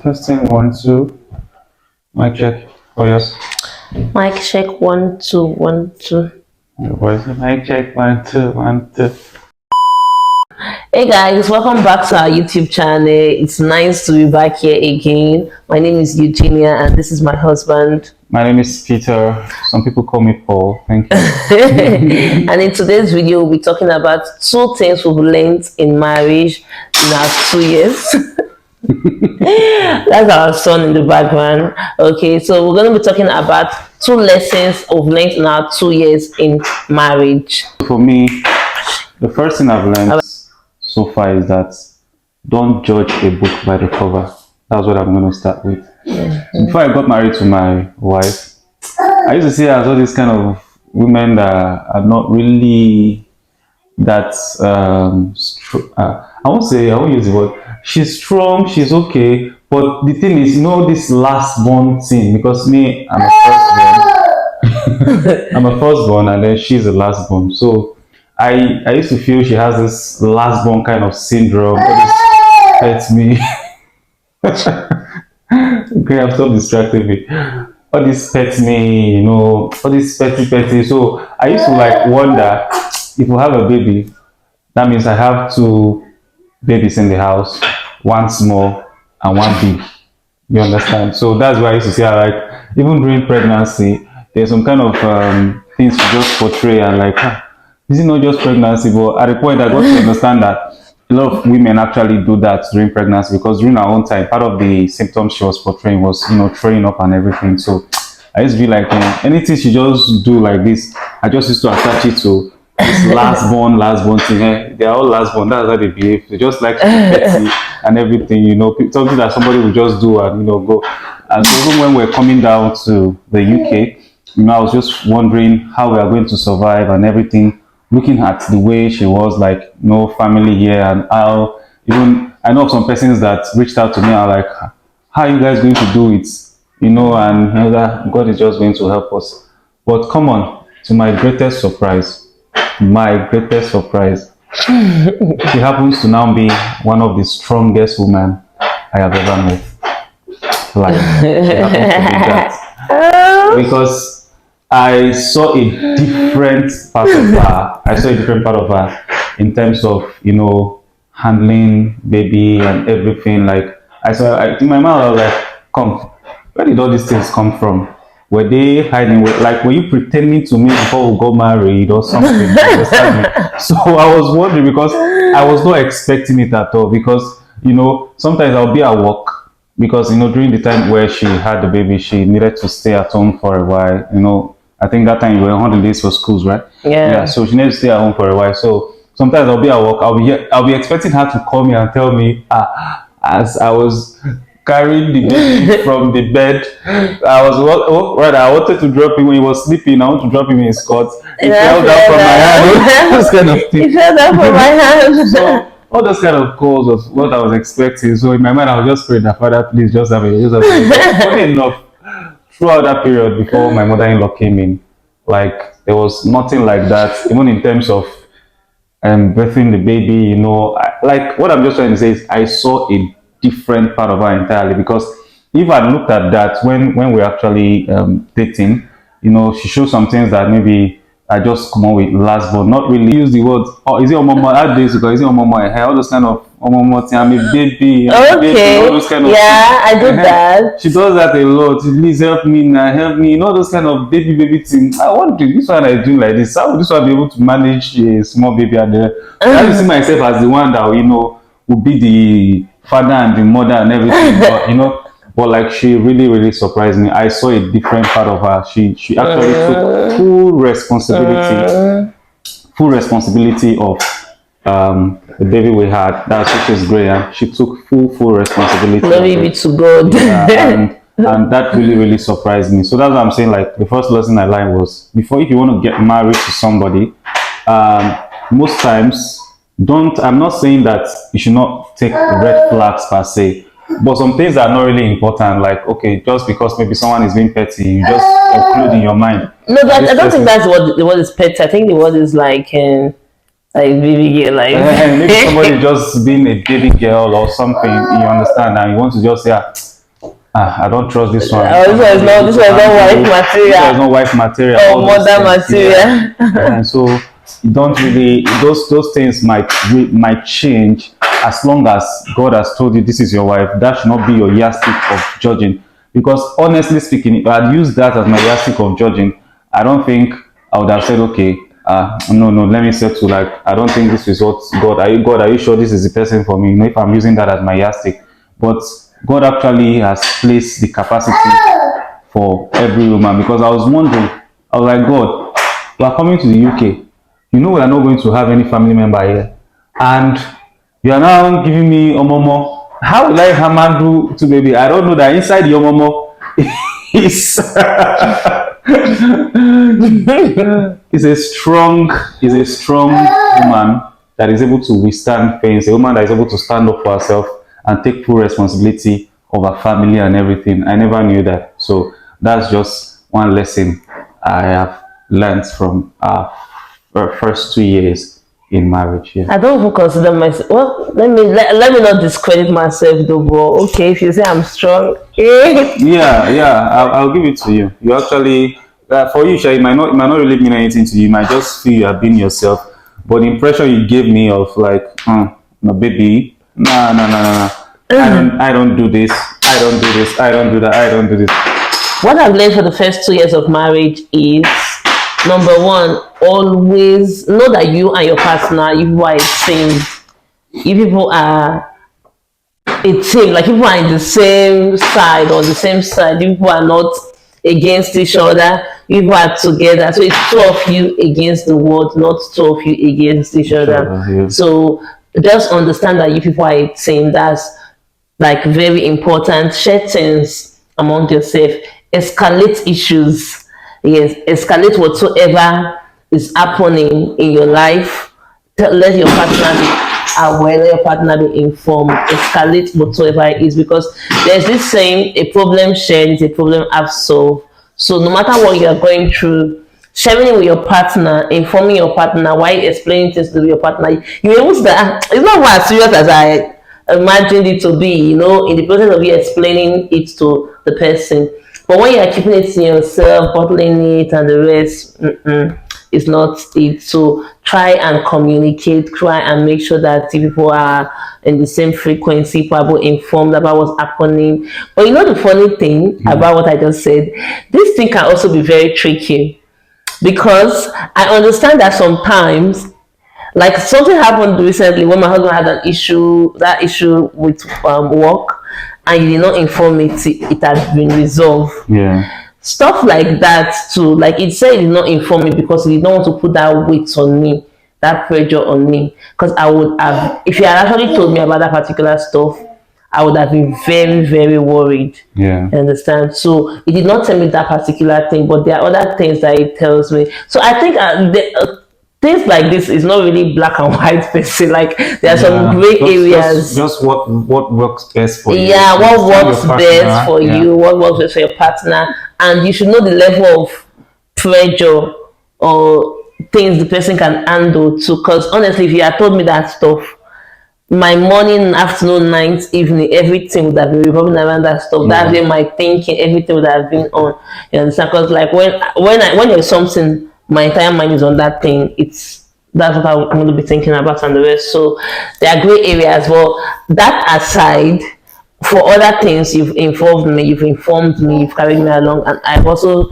Testing 1, 2. Mic check. Oh yes. Mic check 1, 2, 1, 2. Your voice. Mic check 1, 2, 1, 2. Hey guys, welcome back to our YouTube channel. It's nice to be back here again. My name is Eugenia and this is my husband. My name is Peter. Some people call me Paul. Thank you. And in today's video, we'll be talking about 2 things we've learned in marriage in our 2 years. That's our son in the background. Okay, so we're going to be talking about 2 lessons we've learned in our 2 years in marriage. For me, the first thing I've learned so far is that don't judge a book by the cover. That's what I'm going to start with. So before I got married to my wife, I used to see her as all these kind of women that are not really that I won't use the word. She's strong, she's okay, but the thing is, this last born thing, because me, I'm a firstborn. I'm a firstborn, and then she's a lastborn. So I used to feel she has this lastborn kind of syndrome. That hurts me. Okay, I'm so distracted me. All this pets me, all this petty. So I used to wonder if we have a baby, that means I have 2 babies in the house, 1 small and 1 big. You understand? So that's why I used to say, even during pregnancy, there's some kind of things to just portray and this is not just pregnancy, but at the point I got to understand that a lot of women actually do that during pregnancy, because during our own time, part of the symptoms she was portraying was, throwing up and everything. So I used to be like, anything she just do like this, I just used to attach it to this last born thing. They are all last born. That's how they behave. They just like to be petty and everything, something that somebody would just do and go. And so even when we're coming down to the UK, I was just wondering how we are going to survive and everything. Looking at the way she was, no family here, and how even I know of some persons that reached out to me are like, how are you guys going to do it? And that God is just going to help us. But come on, to my greatest surprise, she happens to now be one of the strongest women I have ever met. She happens to be that. Because I saw a different part of her. In terms of, handling baby and everything. In my mind, I was like, come, where did all these things come from? Were they hiding? Were you pretending to me before we got married or something? So I was wondering, because I was not expecting it at all. Because, sometimes I'll be at work. Because, during the time where she had the baby, she needed to stay at home for a while, I think that time you were on holidays for schools, right? Yeah. So she needed to stay at home for a while. So sometimes I'll be at work. I'll be expecting her to call me and tell me, as I was carrying the baby from the bed, I wanted to drop him when he was sleeping. I want to drop him in his cot. He fell down from my hand. Those kind of things. He fell down from my hand. So all those kind of calls was what I was expecting. So in my mind, I was just praying that, Father, please just have a funny enough. Throughout that period before my mother-in-law came in, there was nothing like that, even in terms of birthing the baby, what I'm just trying to say is I saw a different part of her entirely. Because if I looked at that when we're actually dating, she showed some things that maybe I just come on with last, but not really use the word, is it Omoma? That days ago, is it Omoma? All those kind of Omoma, I'm a baby. Okay. All those kind of I do that. She does that a lot. Please help me now, help me. Those kind of baby things. I wonder, this one I do like this. How would this one be able to manage a small baby? And I see myself as the one that will be the father and the mother and everything. But she really surprised me. I saw a different part of her. She actually took full responsibility of the baby we had. That's which is great. And she took full responsibility. Glory be to God. And that really surprised me. So that's what I'm saying. The first lesson I learned was, if you want to get married to somebody, most times I'm not saying that you should not take red flags per se. But some things are not really important, okay, just because maybe someone is being petty, you just conclude in your mind. No, I don't think that's what the word is petty. I think the word is baby girl, maybe somebody just being a baby girl or something, you understand, and you want to just say, I don't trust this one. This one is not wife This one is material not wife material. or all those mother things, yeah. material. And so you don't really those things might change as long as God has told you this is your wife. That should not be your yardstick of judging. Because honestly speaking, if I had used that as my yardstick of judging, I don't think I would have said, okay, no, let me settle. Like, I don't think this is what God. Are you sure this is the person for me? You know, if I'm using that as my yardstick, but God actually has placed the capacity for every woman. Because I was wondering, I was like, God, we are coming to the UK. You know, we are not going to have any family member here, and you are now giving me Omomo. How will I handle to baby? I don't know that inside the Omomo is is a strong woman that is able to withstand pains, a woman that is able to stand up for herself and take full responsibility of her family and everything. I never knew that. So that's just one lesson I have learned from our first 2 years in marriage. Yeah. I don't even consider myself. Well, let me not discredit myself, though. But okay, if you say I'm strong, Yeah. I'll give it to you. You actually, for you, Sha, it might not really mean anything to you. You might just feel you have been yourself. But the impression you gave me of like, no, baby, no. I don't do this. I don't do this. I don't do that. I don't do this. What I've learned for the first 2 years of marriage is, number one, always know that you and your partner, you people are a team. You people are a team. Like, people are in the same side or the same side. You people are not against each other. You people are together. So it's two of you against the world, not two of you against each other. Yeah. So just understand that you people are a team. That's like very important. Share things among yourself. Escalate issues. Yes, escalate whatsoever is happening in your life. Let your partner be aware, let your partner be informed. Escalate whatsoever it is, because there's this saying, a problem shared is a problem half solved. So no matter what you are going through, sharing it with your partner, informing your partner, while explaining things to your partner, you able to that it's not as serious as I imagined it to be, you know, in the process of you explaining it to the person. But when you are keeping it to yourself, bottling it and the rest, it's not it. So try and communicate, try and make sure that people are in the same frequency, people are informed about what's happening. But you know the funny thing about what I just said, this thing can also be very tricky, because I understand that sometimes, like, something happened recently when my husband had that issue with work, and you did not inform me it has been resolved. Yeah. Stuff like that too. Like, it said he did not inform me because he did not want to put that weight on me, that pressure on me. Because I would have, if he had actually told me about that particular stuff, I would have been very, very worried. Yeah. You understand? So he did not tell me that particular thing, but there are other things that he tells me. So I think things like this is not really black and white per se. Like, there are some gray areas. Just what works best for you. Yeah, what works best for you, what works best for your partner, and you should know the level of pressure or things the person can handle too. Because honestly, if you had told me that stuff, my morning, afternoon, night, evening, everything would have been revolving around that stuff. Yeah. That's where my thinking, everything would have been on. You understand? Because like when there's something, my entire mind is on that thing. That's what I'm going to be thinking about and the rest. So there are gray areas. Well, that aside, for other things, you've informed me, you've informed me, you've carried me along, and I've also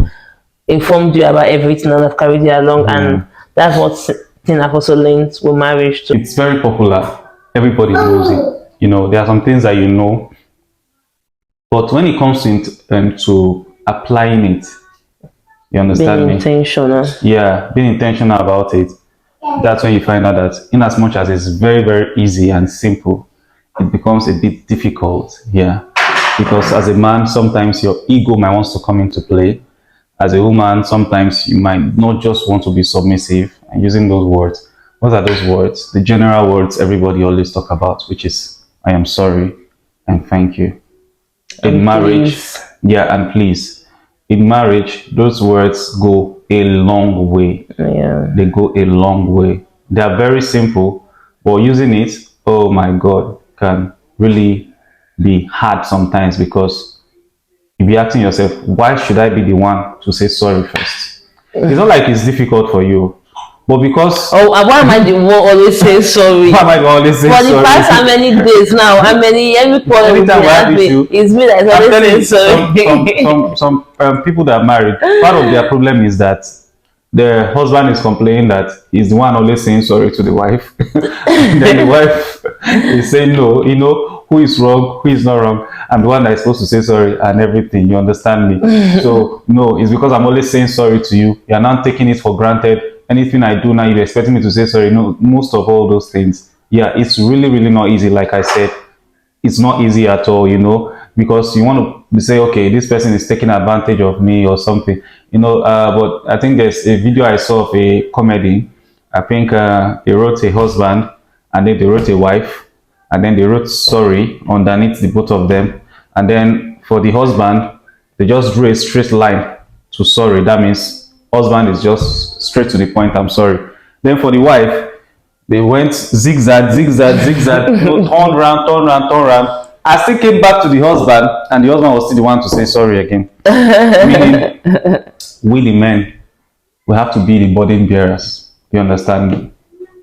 informed you about everything, and I've carried you along, and that's what thing I've also learned with marriage too. It's very popular. Everybody knows it. You know, there are some things that you know, but when it comes to applying it, you understand Being me? intentional. Yeah, being intentional about it. That's when you find out that in as much as it's very, very easy and simple, it becomes a bit difficult. Yeah. Because as a man, sometimes your ego might want to come into play. As a woman, sometimes you might not just want to be submissive and using those words. What are those words? The general words everybody always talk about, which is, I am sorry and thank you. In And marriage, please. yeah, and please. In marriage, those words go a long way. Yeah. They go a long way. They are very simple, but using it, oh my God, can really be hard sometimes, because you'll be asking yourself, why should I be the one to say sorry first? It's not like it's difficult for you, but because Oh, and why am I the one always saying sorry? why am I always saying For the sorry? past how many days now? How many every quarter we Anytime we have have issue, it's me that's I'm telling always you, saying sorry. some people that are married, part of their problem is that the husband is complaining that he's the one always saying sorry to the wife. And then the wife is saying no, who is wrong, who is not wrong. I'm the one that is supposed to say sorry and everything. You understand me? So no, it's because I'm always saying sorry to you. You're not taking it for granted. Anything I do now, you're expecting me to say sorry. No, most of all those things. Yeah, it's really, really not easy. Like I said, it's not easy at all, because you want to say, okay, this person is taking advantage of me or something, but I think there's a video I saw of a comedy. I think they wrote a husband and then they wrote a wife and then they wrote sorry underneath the both of them. And then for the husband, they just drew a straight line to sorry. That means husband is just straight to the point, I'm sorry. Then for the wife, they went zigzag, zigzag, zigzag, turn round, turn round, turn round. I still came back to the husband, and the husband was still the one to say sorry again. Meaning, we the men, we have to be the burden bearers. You understand me?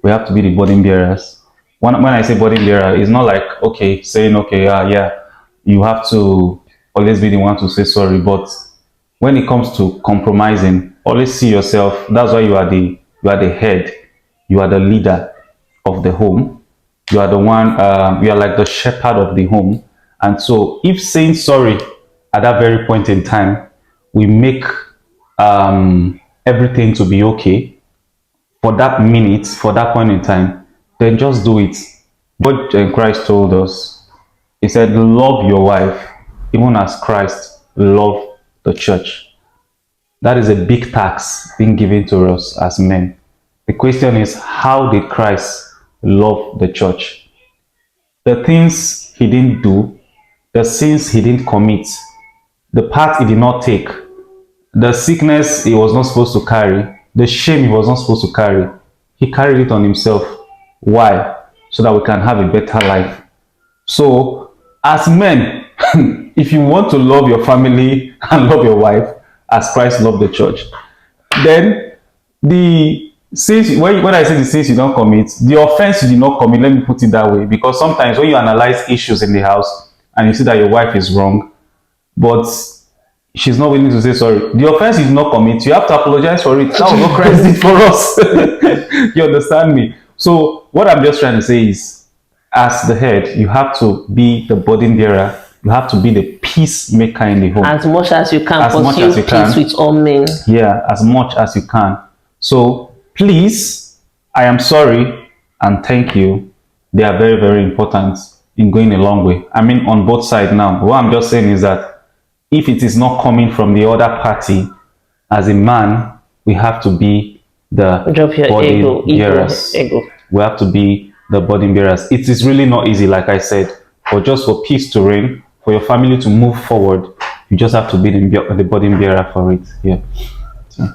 We have to be the burden bearers. When I say burden bearer, it's not like, okay, saying, okay, yeah, you have to always be the one to say sorry. But when it comes to compromising, always see yourself. That's why you are the head. You are the leader of the home. You are the one, you are like the shepherd of the home. And so if saying sorry at that very point in time, we make everything to be okay for that minute, for that point in time, then just do it. But Christ told us, he said, love your wife, even as Christ loved the church. That is a big task being given to us as men. The question is, how did Christ love the church? The things he didn't do, the sins he didn't commit, the part he did not take, the sickness he was not supposed to carry, the shame he was not supposed to carry, he carried it on himself. Why? So that we can have a better life. So, as men, if you want to love your family and love your wife as Christ loved the church, then the sins, when I say the sins you don't commit, the offense you did not commit, let me put it that way, because sometimes when you analyze issues in the house and you see that your wife is wrong, but she's not willing to say sorry, the offense you did not commit, you have to apologize for it. That was what Christ did for us. You understand me? So what I'm just trying to say is, as the head, you have to be the burden bearer. You have to be the peacemaker in the home. As much as you can, As much pursue as you can. peace with all men. Yeah, as much as you can. So please, I am sorry and thank you. They are very, very important in going a long way. I mean, on both sides now. What I'm just saying is that if it is not coming from the other party, as a man, we have to be the Drop your burden bearers. ego. We have to be the burden bearers. It is really not easy, like I said, but just for peace to reign, for your family to move forward, you just have to be the burden bearer for it. Yeah. So.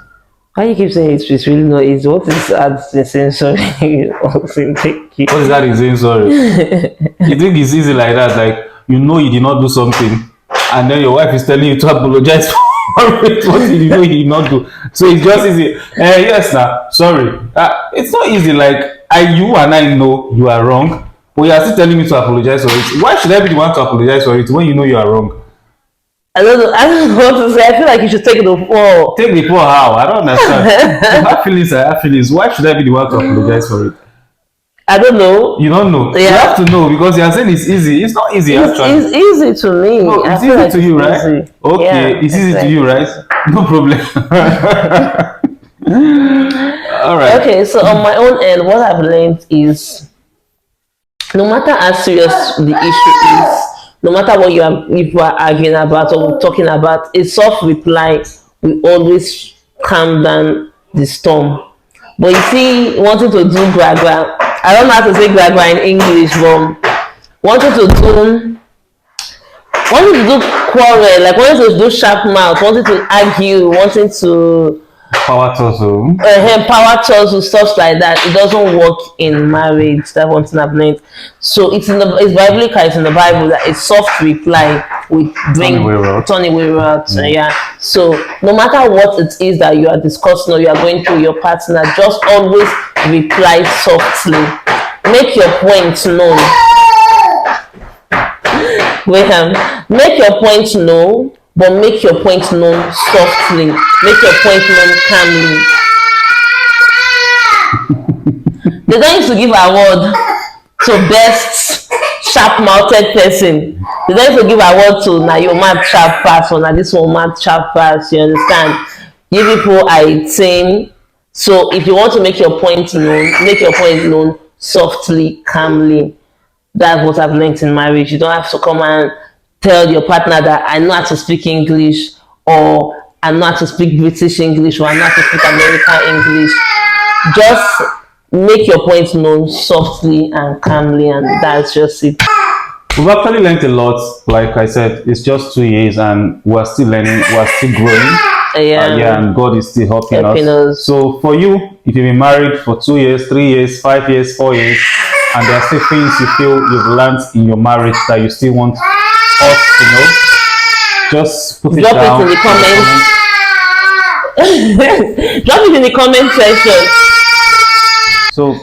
Why you keep saying it's really not easy? What is the sensory? What is that in saying sorry? You think it's easy like that? Like, you did not do something, and then your wife is telling you to apologize for it, what you know you did not do. So it's just easy. Yes, sir. Sorry. It's not easy. Like, you and I know you are wrong, but you are still telling me to apologize for it. Why should I be the one to apologize for it when you know you are wrong? I don't know what to say. I feel like you should take the fall. Take the fall how? I don't understand. I have feelings. Why should I be the one to apologize for it? I don't know. You don't know. Yeah. You have to know, because you are saying it's easy. It's not easy, actually. It's easy to me. No, I it's feel easy like to you, it's right? easy. Okay, Yeah, it's easy to you, right? No problem. All right. Okay, so on my own end, what I've learned is, no matter how serious the issue is, no matter what if you are arguing about or talking about, a soft reply will always calm down the storm. But you see, wanting to do gra-gra, I don't know how to say gra-gra in English, but wanting to do quarrel, like wanting to do sharp mouth, wanting to argue, wanting to Power tussle. Power tussle, stuff like that. It doesn't work in marriage. That's one thing I've learned. So it's biblical. It's in the Bible that a soft reply will bring turn away wrath. Yeah. So no matter what it is that you are discussing or you are going through your partner, just always reply softly. Make your point known. Make your point known, but make your point known softly. Make your point known calmly. They don't used to give award to best sharp-mouthed person. They don't used to give award to na your mouth sharp pass or na this one mouth sharp pass. You understand? Give people a team. So if you want to make your point known, make your point known softly, calmly. That's what I've learned in marriage. You don't have to come and tell your partner that I know how to speak English, or I know how to speak British English, or I know how to speak American English. Just make your point known softly and calmly, and that's just it. We've actually learned a lot. Like I said, it's just 2 years and we're still learning, we're still growing. And God is still helping us. So for you, if you've been married for 2 years, 3 years, 5 years, 4 years, and there are still things you feel you've learned in your marriage that you still want us to know, just put it down. Drop it in the comments. Drop it in the comment section. So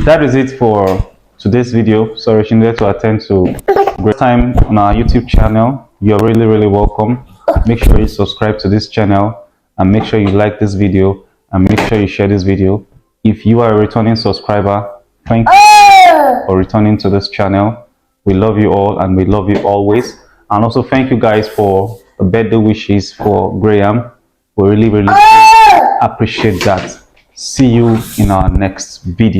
that is it for today's video. Sorry, she needed to attend to great time on our YouTube channel. You're really welcome. Make sure you subscribe to this channel, and make sure you like this video, and make sure you share this video. If you are a returning subscriber, thank you for returning to this channel. We love you all, and we love you always. And also thank you guys for the birthday wishes for Graham. We really appreciate that. See you in our next video.